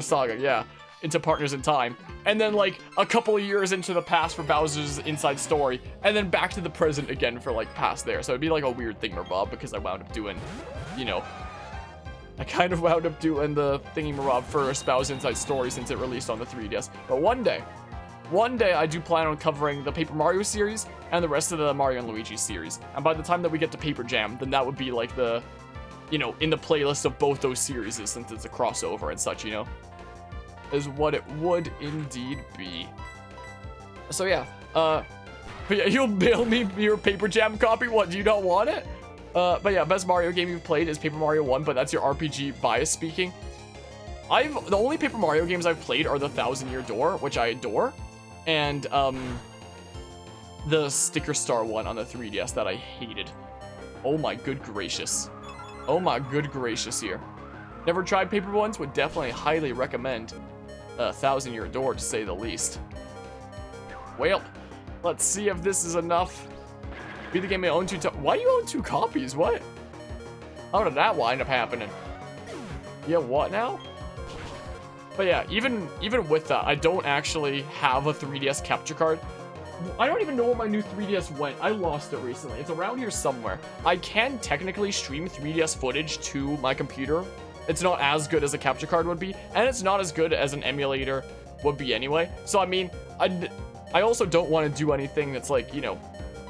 Speaker 1: Saga, yeah, into Partners in Time, and then like a couple of years into the past for Bowser's Inside Story, and then back to the present again for like past there. So it'd be like a weird thingamabob because I wound up doing, you know, I kind of wound up doing the thingy-mabob first, Bowser's Inside Story, since it released on the 3DS. But one day I do plan on covering the Paper Mario series and the rest of the Mario and Luigi series. And by the time that we get to Paper Jam, then that would be like the, you know, in the playlist of both those series, since it's a crossover and such, you know, is what it would indeed be. So yeah, but yeah, you'll mail me your Paper Jam copy. What, do you not want it? But yeah, best Mario game you've played is Paper Mario 1, but that's your RPG bias speaking. The only Paper Mario games I've played are the 1000-Year Door, which I adore, and the Sticker Star one on the 3DS that I hated. Oh my good gracious. Oh my good gracious here. Never tried Paper ones, would definitely highly recommend 1000-Year Door, to say the least. Well, let's see if this is enough. Be the game I own 2 Why do you own 2 copies? What? How did that wind up happening? Yeah, what now? But yeah, even with that, I don't actually have a 3DS capture card. I don't even know where my new 3DS went. I lost it recently. It's around here somewhere. I can technically stream 3DS footage to my computer. It's not as good as a capture card would be, and it's not as good as an emulator would be anyway. So I mean, I also don't want to do anything that's like, you know,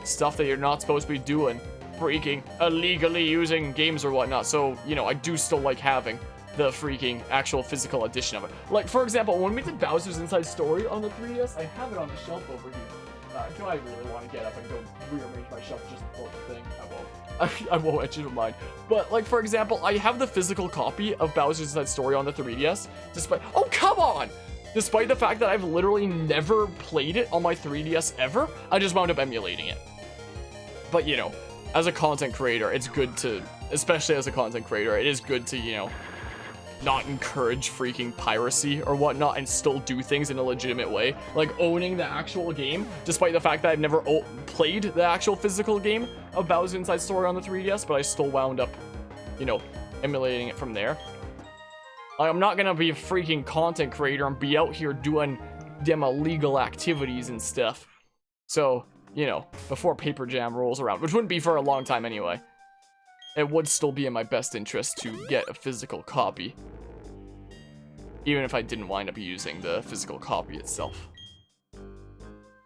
Speaker 1: stuff that you're not supposed to be doing, freaking illegally using games or whatnot. So, you know, I do still like having the freaking actual physical edition of it. Like, for example, when we did Bowser's Inside Story on the 3DS, I have it on the shelf over here. Do I really want to get up and go rearrange my shelf just to pull the thing? I won't. I won't, actually don't mind. But, like, for example, I have the physical copy of Bowser's Inside Story on the 3DS, despite— oh, come on! Despite the fact that I've literally never played it on my 3DS ever, I just wound up emulating it. But, you know, as a content creator, it's good to— especially as a content creator, it is good to, you know, not encourage freaking piracy or whatnot and still do things in a legitimate way. Like owning the actual game, despite the fact that I've never played the actual physical game of Bowser's Inside Story on the 3DS, but I still wound up, you know, emulating it from there. Like, I'm not gonna be a freaking content creator and be out here doing them illegal activities and stuff. So, you know, before Paper Jam rolls around, which wouldn't be for a long time anyway, it would still be in my best interest to get a physical copy, even if I didn't wind up using the physical copy itself.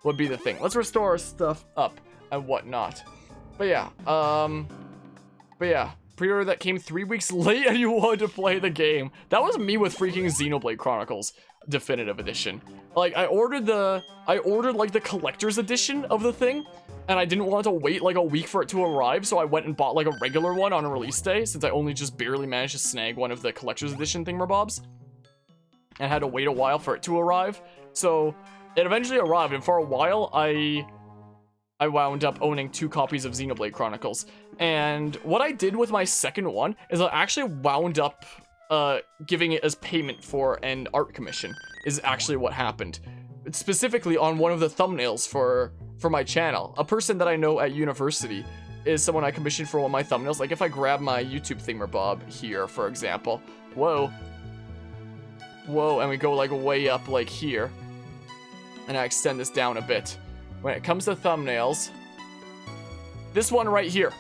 Speaker 1: Would be the thing. Let's restore our stuff up and whatnot. But yeah, pre-order that came 3 weeks late and you wanted to play the game. That was me with freaking Xenoblade Chronicles Definitive Edition. Like, I ordered like the collector's edition of the thing, and I didn't want to wait like a week for it to arrive, so I went and bought like a regular one on a release day, since I only just barely managed to snag one of the collector's edition thingamabobs, and had to wait a while for it to arrive. So it eventually arrived, and for a while I wound up owning 2 copies of Xenoblade Chronicles. And what I did with my second one is I actually wound up giving it as payment for an art commission, is actually what happened. Specifically on one of the thumbnails for my channel. A person that I know at university is someone I commissioned for one of my thumbnails. Like, if I grab my YouTube thingamabob here, for example, whoa, and we go like way up like here, and I extend this down a bit. When it comes to thumbnails, this one right here,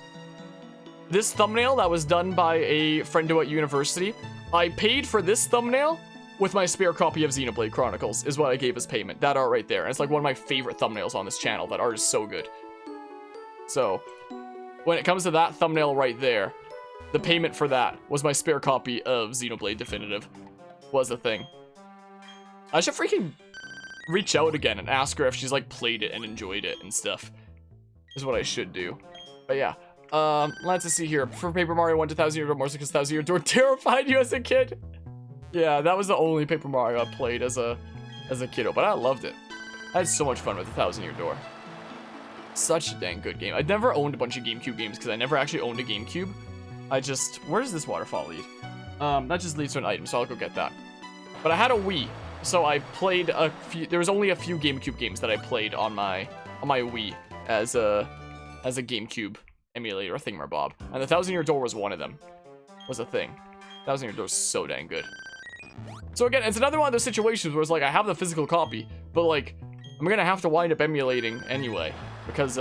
Speaker 1: this thumbnail that was done by a friendo at university, I paid for this thumbnail with my spare copy of Xenoblade Chronicles, is what I gave as payment. That art right there. And it's like one of my favorite thumbnails on this channel. That art is so good. So, when it comes to that thumbnail right there, the payment for that was my spare copy of Xenoblade Definitive, was the thing. I should freaking reach out again and ask her if she's like played it and enjoyed it and stuff, is what I should do. But yeah, Let's see here. For Paper Mario 1 to 1000 Year Door, more because 1000 Year Door terrified you as a kid. Yeah, that was the only Paper Mario I played as a kiddo, but I loved it. I had so much fun with the 1000 Year Door. Such a dang good game. I'd never owned a bunch of GameCube games because I never actually owned a GameCube. Where does this waterfall lead? That just leads to an item, so I'll go get that. But I had a Wii, so I played a few. There was only a few GameCube games that I played on my Wii as a GameCube emulator thingamabob, and the 1000 Year Door was one of them. Was a thing. 1000 Year Door is so dang good. So again, it's another one of those situations where it's like I have the physical copy, but like I'm gonna have to wind up emulating anyway because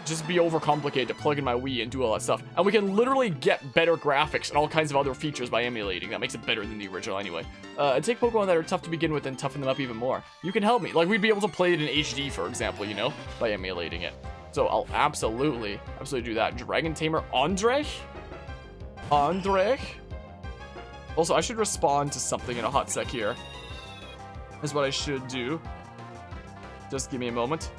Speaker 1: just be overcomplicated to plug in my Wii and do all that stuff. And we can literally get better graphics and all kinds of other features by emulating. That makes it better than the original anyway. And take Pokemon that are tough to begin with and toughen them up even more. You can help me. Like, we'd be able to play it in HD, for example, you know, by emulating it. So I'll absolutely do that. Dragon Tamer Andre? Also, I should respond to something in a hot sec here. Is what I should do. Just give me a moment.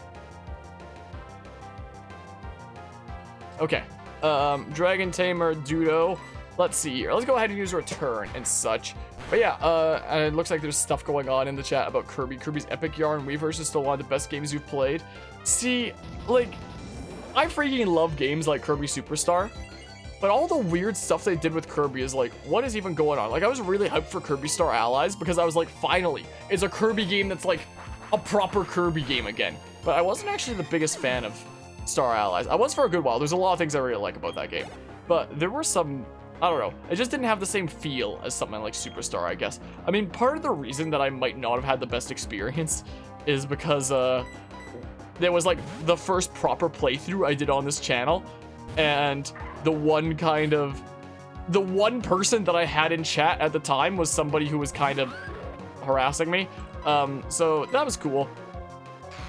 Speaker 1: Okay, Dragon Tamer Dudo. Let's see here. Let's go ahead and use return and such. But yeah, and it looks like there's stuff going on in the chat about Kirby. Kirby's Epic Yarn Weaverse is still one of the best games you've played. See, like, I freaking love games like Kirby Superstar, but all the weird stuff they did with Kirby is like, what is even going on? Like, I was really hyped for Kirby Star Allies because I was like, finally, it's a Kirby game that's like a proper Kirby game again. But I wasn't actually the biggest fan of Star Allies. I was for a good while. There's a lot of things I really like about that game, but there were some, I don't know, it just didn't have the same feel as something like Superstar, I guess. I mean, part of the reason that I might not have had the best experience is because there was like the first proper playthrough I did on this channel, and the one person that I had in chat at the time was somebody who was kind of harassing me, so that was cool.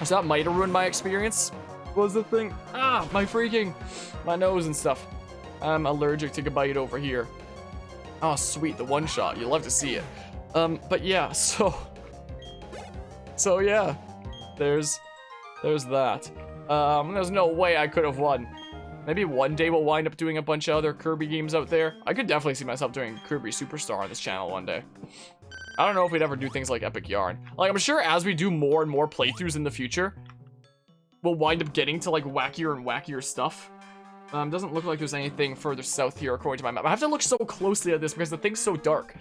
Speaker 1: So that might have ruined my experience. Was the thing. My nose and stuff. I'm allergic to Gabite over here. Oh, sweet, the one shot. You'll love to see it. But yeah, so yeah, there's that. There's no way I could have won. Maybe one day we'll wind up doing a bunch of other Kirby games out there. I could definitely see myself doing Kirby Superstar on this channel one day. I don't know if we'd ever do things like Epic Yarn. Like, I'm sure as we do more and more playthroughs in the future, we'll wind up getting to like wackier and wackier stuff. Doesn't look like there's anything further south here according to my map. I have to look so closely at this because the thing's so dark.